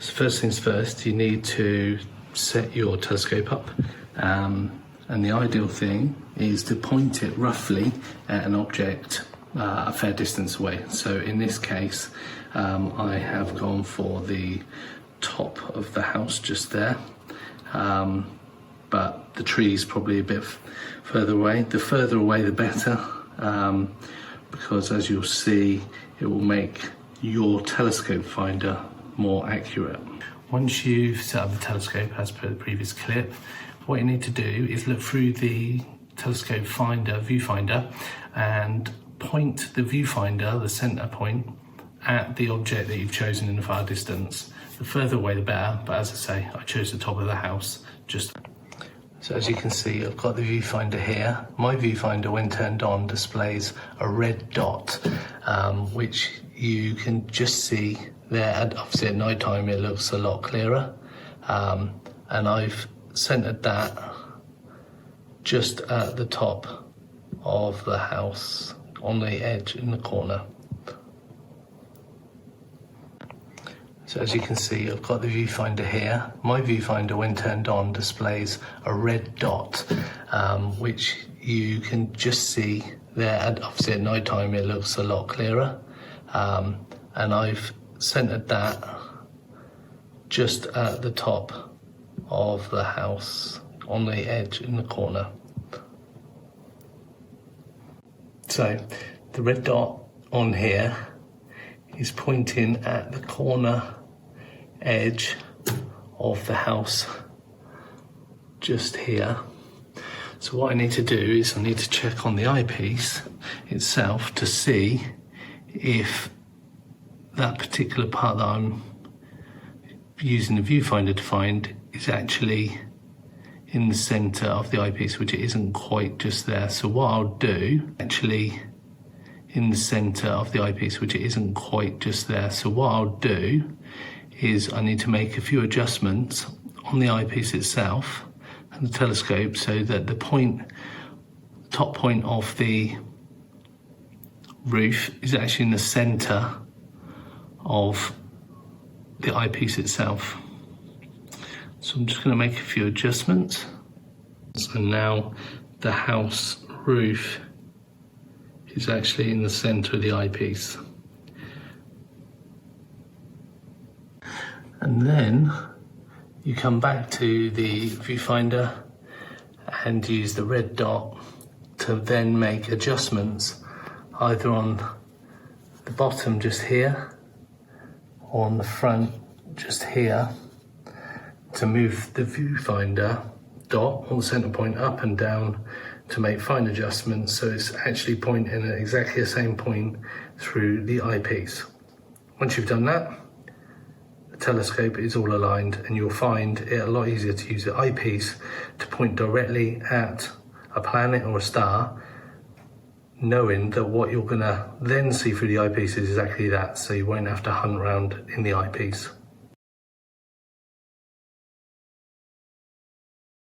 So first things first, you need to set your telescope up, and the ideal thing is to point it roughly at an object a fair distance away. So in this case, I have gone for the top of the house just there, but the tree is probably a bit further away. The further away the better, because as you'll see, it will make your telescope finder more accurate. Once you've set up the telescope as per the previous clip, what you need to do is look through the telescope finder, viewfinder, and point the viewfinder, the center point, at the object that you've chosen in the far distance. The further away the better, but as I say, I chose the top of the house. So as you can see, I've got the viewfinder here. My viewfinder, when turned on, displays a red dot, which you can just see there. Obviously at night time it looks a lot clearer, and I've centered that just at the top of the house, on the edge in the corner. So as you can see, I've got the viewfinder here. My viewfinder, when turned on, displays a red dot, which you can just see there. Obviously at night time it looks a lot clearer, and I've centered that just at the top of the house, on the edge in the corner. So the red dot on here is pointing at the corner edge of the house just here. So what I need to do is I need to check on the eyepiece itself to see if that particular part that I'm using the viewfinder to find is actually in the center of the eyepiece, which it isn't quite just there. So what I'll do, actually in the center of the eyepiece, which it isn't quite just there. So what I'll do is I need to make a few adjustments on the eyepiece itself and the telescope so that the top point of the roof is actually in the center of the eyepiece itself. So I'm just going to make a few adjustments. So now the house roof is actually in the center of the eyepiece. And then you come back to the viewfinder and use the red dot to then make adjustments either on the bottom just here or on the front just here, to move the viewfinder dot or the center point up and down to make fine adjustments so it's actually pointing at exactly the same point through the eyepiece. Once you've done that, the telescope is all aligned, and you'll find it a lot easier to use the eyepiece to point directly at a planet or a star, knowing that what you're gonna then see through the eyepiece is exactly that, so you won't have to hunt around in the eyepiece.